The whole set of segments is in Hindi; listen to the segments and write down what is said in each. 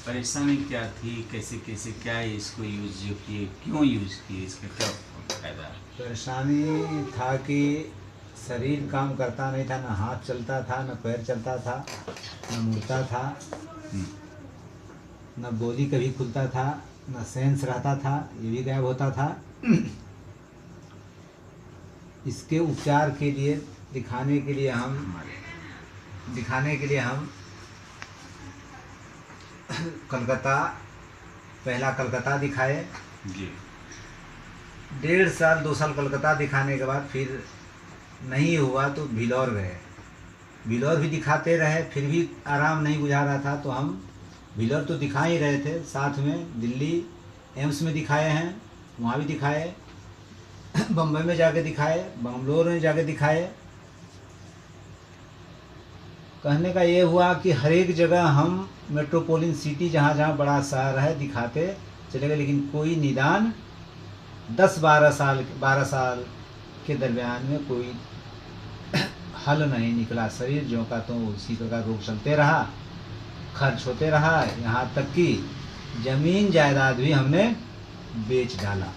परेशानी क्या थी, कैसे कैसे क्या इसको यूज जो किए, क्यों यूज किए, इसका क्या फायदा? परेशानी था कि शरीर काम करता नहीं था, न हाथ चलता था, न पैर चलता था, न मुड़ता था, न बॉडी कभी खुलता था, न सेंस रहता था, ये भी गायब होता था। इसके उपचार के लिए दिखाने के लिए हम कलकत्ता, पहला कलकत्ता दिखाए। जी। 1.5 साल 2 साल कलकत्ता दिखाने के बाद फिर नहीं हुआ तो भिलौर गए। भिलौर भी दिखाते रहे, फिर भी आराम नहीं बुझा रहा था, तो हम भिलौर तो दिखा ही रहे थे, साथ में दिल्ली एम्स में दिखाए हैं, वहाँ भी दिखाए, बम्बई में जाके दिखाए, बंगलोर में जाके दिखाए। कहने का ये हुआ कि हर एक जगह हम मेट्रोपोलिटन सिटी जहाँ जहाँ बड़ा शहर है दिखाते चले गए, लेकिन कोई निदान 12 साल के दरमियान में कोई हल नहीं निकला। शरीर जो का तो उसी प्रकार रोग चलते रहा, खर्च होते रहा, यहाँ तक कि जमीन जायदाद भी हमने बेच डाला,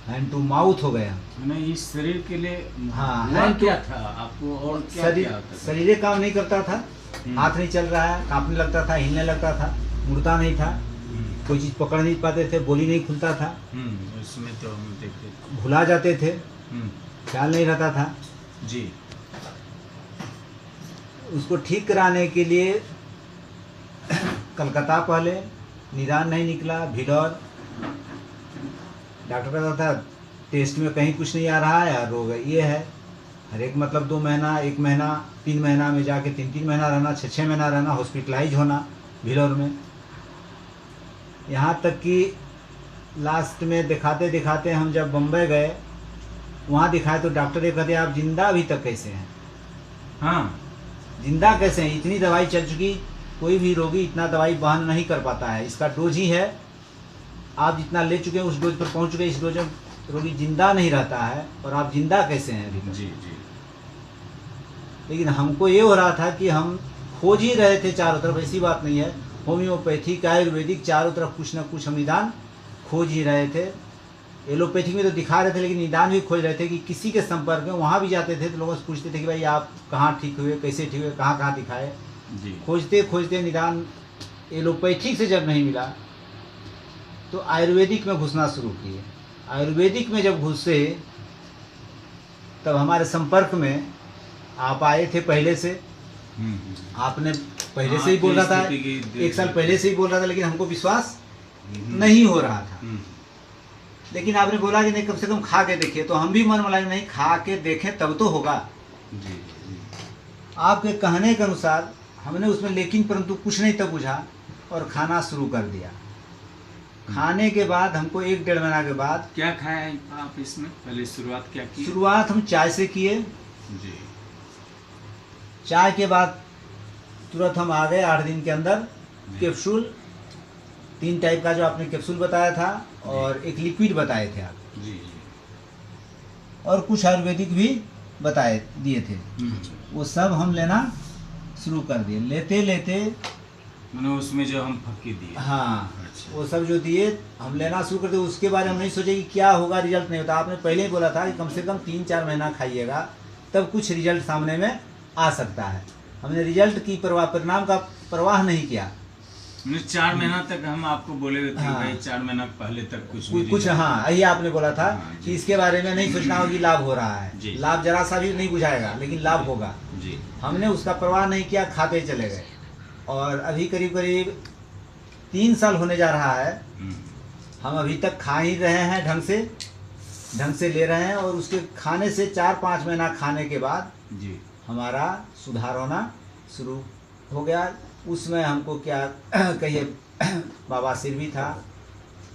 हैंड टू माउथ हो गया। मैंने इस शरीर के लिए हाँ, हुआ क्या था आपको, और क्या क्या होता था? शरीर काम नहीं करता था, हाथ नहीं चल रहा है, कांपने लगता था, हिलने लगता था, मुड़ता नहीं था, कोई चीज़ पकड़ नहीं पाते थे, बोली नहीं खुलता था, उसमें तो हम देखते भुला जाते थे, ख्याल नहीं रहता था जी। उसको ठीक कराने के लिए कलकत्ता पहले, निदान नहीं निकला, भिलौर, डॉक्टर कहता था टेस्ट में कहीं कुछ नहीं आ रहा है, रोग ये है। हर एक मतलब 2 महीना, 1 महीना, 3 महीना में जाके 3 महीना रहना, 6 महीना रहना, हॉस्पिटलाइज होना भिलौर में। यहाँ तक कि लास्ट में दिखाते दिखाते हम जब बम्बई गए, वहाँ दिखाए तो डॉक्टर ये कहते आप जिंदा अभी तक कैसे हैं? हाँ, जिंदा कैसे हैं? इतनी दवाई चल चुकी, कोई भी रोगी इतना दवाई वहन नहीं कर पाता है, इसका डोज ही है, आप जितना ले चुके हैं उस डोज पर पहुँच चुके, इस डोज में रोगी जिंदा नहीं रहता है, और आप जिंदा कैसे हैं अभी तक? जी जी। लेकिन हमको ये हो रहा था कि हम खोज ही रहे थे चारों तरफ, ऐसी बात नहीं है, होम्योपैथिक, आयुर्वेदिक, चारों तरफ कुछ ना कुछ हम निदान खोज ही रहे थे। एलोपैथिक में तो दिखा रहे थे, लेकिन निदान भी खोज रहे थे कि किसी के संपर्क में, वहाँ भी जाते थे तो लोगों से पूछते थे कि भाई आप कहाँ ठीक हुए, कैसे ठीक हुए, कहाँ कहाँ दिखाए। खोजते खोजते निदान एलोपैथिक से जब नहीं मिला तो आयुर्वेदिक में घुसना शुरू किए। आयुर्वेदिक में जब घुसे तब हमारे संपर्क में आप आए थे पहले से, आपने पहले से ही बोल रहा था, 1 साल पहले से ही बोल रहा था, लेकिन हमको विश्वास नहीं हो रहा था। लेकिन आपने बोला कि नहीं कम से कम खा के देखिए, तो हम भी मन में लगे नहीं खा के देखें तब तो होगा। आपके कहने के अनुसार हमने उसमें लेकिन परंतु कुछ नहीं तब बुझा और खाना शुरू कर दिया। खाने के बाद हमको 1-1.5 महीना के बाद क्या खाया आप इसमें? पहले शुरुआत क्या की? शुरुआत हम चाय से किए जी। चाय के बाद तुरंत हम आ गए 8 दिन के अंदर कैप्सूल, 3 टाइप का जो आपने कैप्सूल बताया था और एक लिक्विड बताए थे आप जी, और कुछ आयुर्वेदिक भी बताए दिए थे, वो सब हम लेना शुरू कर दिए। लेते लेते मैंने उसमें जो हम फक्की दिए, हाँ, अच्छा। वो सब जो दिए हम लेना शुरू कर दिए। उसके बारे में हम नहीं सोचे कि क्या होगा, रिजल्ट नहीं होता। आपने पहले ही बोला था कि कम से कम 3-4 महीना खाइएगा तब कुछ रिजल्ट सामने में आ सकता है। हमने रिजल्ट की परिणाम का परवाह नहीं किया। 4 महीना तक हम आपको बोले थे भाई 4 महीना पहले तक कुछ हाँ, यही आपने बोला था कि इसके बारे में नहीं सोचना हो कि लाभ हो रहा है, लाभ जरा सा भी नहीं बुझाएगा, लेकिन लाभ होगा जी। हमने उसका परवाह नहीं किया, खाते चले गए और अभी करीब करीब 3 साल होने जा रहा है। हम अभी तक खा ही रहे हैं, ढंग से ले रहे हैं और उसके खाने से 4-5 महीना खाने के बाद जी हमारा सुधार होना शुरू हो गया। उसमें हमको क्या कहिए, बवासीर भी था,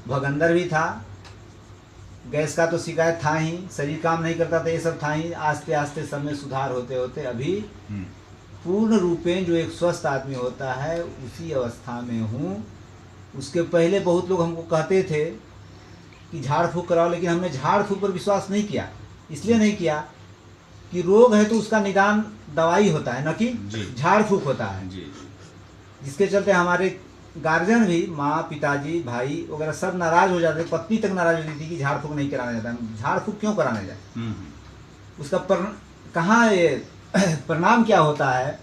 भगंदर भी था, गैस का तो शिकायत था ही, शरीर काम नहीं करता था, ये सब था ही। आस्ते आस्ते सब में सुधार होते होते अभी पूर्ण रूपेण जो एक स्वस्थ आदमी होता है उसी अवस्था में हूँ। उसके पहले बहुत लोग हमको कहते थे कि झाड़ फूँक कराओ, लेकिन हमने झाड़ फूँक पर विश्वास नहीं किया। इसलिए नहीं किया कि रोग है तो उसका निदान दवाई होता है, न कि झाड़ फूँक होता है, जिसके चलते हमारे गार्जियन भी, माँ पिताजी भाई वगैरह सब नाराज हो जाते, पत्नी तक नाराज होती थी कि झाड़ फूक नहीं कराने जाता है। झाड़ फूक क्यों कराने जाए? उसका कहाँ ये परिणाम क्या होता है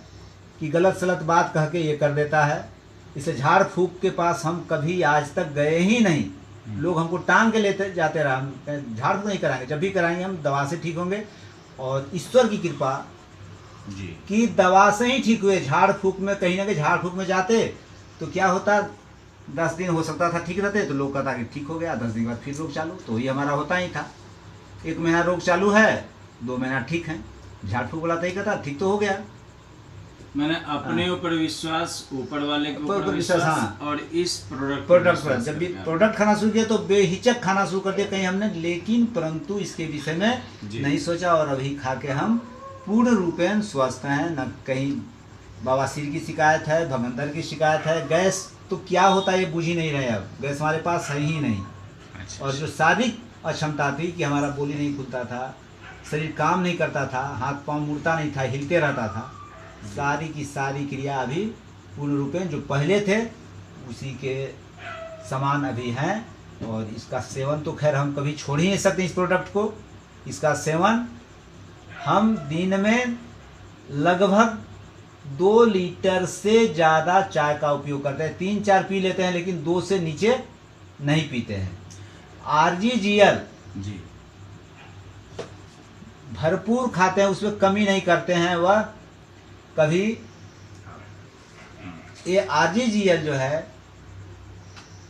कि गलत सलत बात कह के ये कर देता है। इसे झाड़ फूक के पास हम कभी आज तक गए ही नहीं। लोग हमको टांग के लेते जाते रहा, झाड़ फूक नहीं कराएंगे, जब भी कराएंगे हम दवा से ठीक होंगे। और ईश्वर की कृपा जी कि दवा से ही ठीक हुए। झाड़ फूक में कहीं ना कहीं झाड़ फूक में जाते तो क्या होता, 10 दिन हो सकता था ठीक रहते, तो लोग कहता कि ठीक हो गया, 10 दिन के बाद फिर रोग चालू। तो ये हमारा होता ही था, 1 महीना रोग चालू है, 2 महीना ठीक है, झाड़ फूक वाला तो ही कहता ठीक तो हो गया। मैंने अपने ऊपर विश्वास, ऊपर वाले के ऊपर विश्वास, हाँ। और इस प्रोडक्ट पर जब भी प्रोडक्ट खाना शुरू किया तो बेहिचक खाना शुरू कर दिया कहीं हमने, लेकिन परंतु इसके विषय में नहीं सोचा। और अभी खा के हम पूर्ण रूपेण स्वस्थ हैं। न कहीं बवासीर की शिकायत है, भगंदर की शिकायत है, गैस तो क्या होता है ये बुझ ही नहीं रहे। अब गैस हमारे पास है ही नहीं। और जो शारीरिक अक्षमता थी कि हमारा बोली नहीं खुलता था, शरीर काम नहीं करता था, हाथ पांव मुड़ता नहीं था, हिलते रहता था, सारी की सारी क्रिया अभी पूर्ण रूपेण जो पहले थे उसी के समान अभी हैं। और इसका सेवन तो खैर हम कभी छोड़ ही नहीं सकते इस प्रोडक्ट को। इसका सेवन हम दिन में लगभग 2 लीटर से ज़्यादा चाय का उपयोग करते हैं। 3-4 पी लेते हैं, लेकिन 2 से नीचे नहीं पीते हैं। RGGL जी भरपूर खाते हैं, उसमें कमी नहीं करते हैं वह कभी। ये RGGL जो है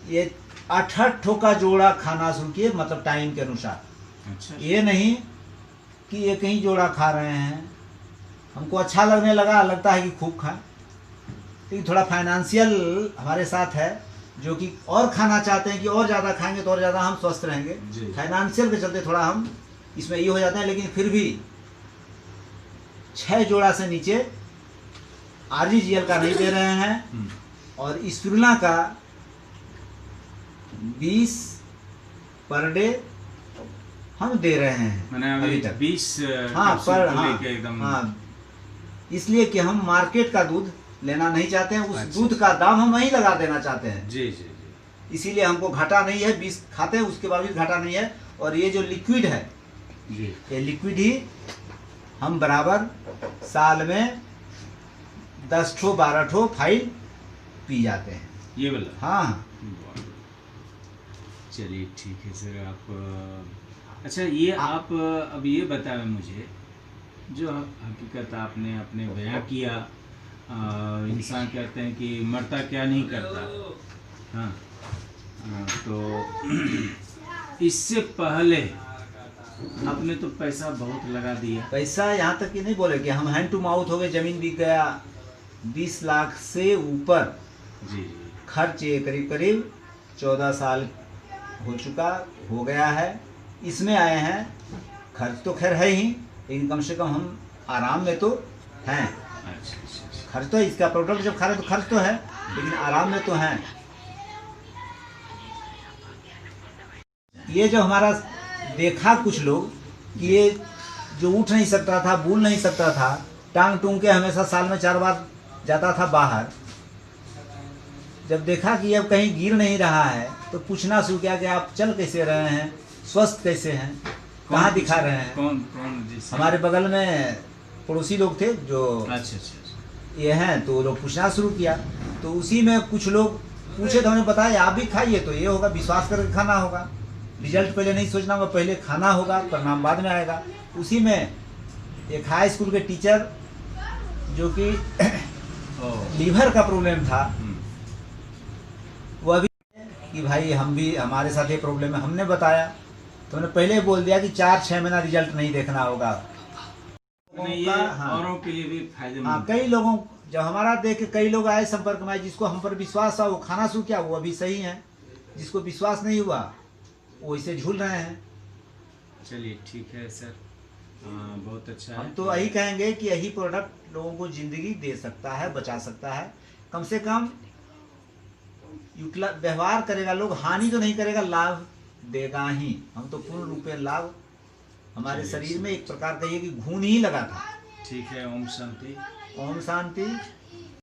ये 8 का जोड़ा खाना शुरू किए, मतलब टाइम के अनुसार। अच्छा। ये नहीं कि एक ही जोड़ा खा रहे हैं, हमको अच्छा लगने लगता है कि खूब खाएं, लेकिन थोड़ा फाइनेंशियल हमारे साथ है, जो कि और खाना चाहते हैं कि और ज़्यादा खाएंगे तो और ज़्यादा हम स्वस्थ रहेंगे। फाइनेंशियल के चलते थोड़ा हम इसमें ये हो जाते हैं, लेकिन फिर भी 6 जोड़ा से नीचे RGGL का नहीं दे रहे हैं। और स्पिरुलिना का 20 पर डे हम दे रहे हैं अभी तक 20। हाँ पर हाँ इसलिए कि हम मार्केट का दूध लेना नहीं चाहते हैं। उस दूध का दाम हम वहीं लगा देना चाहते हैं। जी जी जी। इसीलिए हमको घाटा नहीं है, 20 खाते हैं उसके बावजूद घाटा नहीं है। और ये जो लिक्विड है जी, ये लिक्विड ही हम बराबर साल में 10-12 फाइल पी जाते हैं ये वाला। हाँ चलिए ठीक है सर। आप अच्छा ये आप अब ये बताएं मुझे, जो हकीकत आपने अपने बयां किया, इंसान कहते हैं कि मरता क्या नहीं करता। हाँ तो इससे पहले आपने तो पैसा बहुत लगा दिया। पैसा यहाँ तक कि नहीं बोले कि हम हैंड टू माउथ हो गए, जमीन बिक गया, 20 लाख से ऊपर जी खर्च ये करीब 14 साल हो गया है। इसमें आए हैं, खर्च तो खैर है ही, लेकिन कम से कम हम आराम में तो हैं। अच्छा। खर्च तो इसका प्रोडक्ट जब खा रहे तो खर्च तो है, लेकिन आराम में तो हैं। ये जो हमारा देखा कुछ लोग कि ये जो उठ नहीं सकता था, बोल नहीं सकता था, टांग टूंग के हमेशा साल में 4 बार जाता था बाहर, जब देखा कि अब कहीं गिर नहीं रहा है तो पूछना शुरू किया कि आप चल कैसे रहे हैं, स्वस्थ कैसे हैं, कहाँ दिखा रहे हैं। कौन हमारे बगल में पड़ोसी लोग थे जो अच्छा ये हैं, तो लोग पूछना शुरू किया। तो उसी में कुछ लोग पूछे तो हमने बताया आप भी खाइए तो ये होगा, विश्वास करके खाना होगा, रिजल्ट पहले नहीं सोचना होगा, पहले खाना होगा, परिणाम बाद में आएगा। उसी में एक हाई स्कूल के टीचर जो कि लीवर का प्रॉब्लम था, वो अभी कि भाई हम भी, हमारे साथ ये प्रॉब्लम है, हमने बताया तो उन्होंने पहले बोल दिया कि 4-6 महीना रिजल्ट नहीं देखना होगा। ये औरों के लिए भी फायदेमंद। हाँ, कई लोगों जब हमारा देख के कई लोग आए संपर्क में, जिसको हम पर विश्वास था वो खाना शुरू किया, वो अभी सही है। जिसको विश्वास नहीं हुआ वो इसे झूल रहे हैं। चलिए ठीक है सर, बहुत अच्छा है। हम तो यही कहेंगे कि यही प्रोडक्ट लोगों को जिंदगी दे सकता है, बचा सकता है। कम से कम व्यवहार करेगा, लोग हानि तो नहीं करेगा, लाभ देगा ही। हम तो पूर्ण रूप में लाभ हमारे शरीर में एक प्रकार का ये कि घून ही लगा था। ठीक है। ओम शांति। ओम शांति।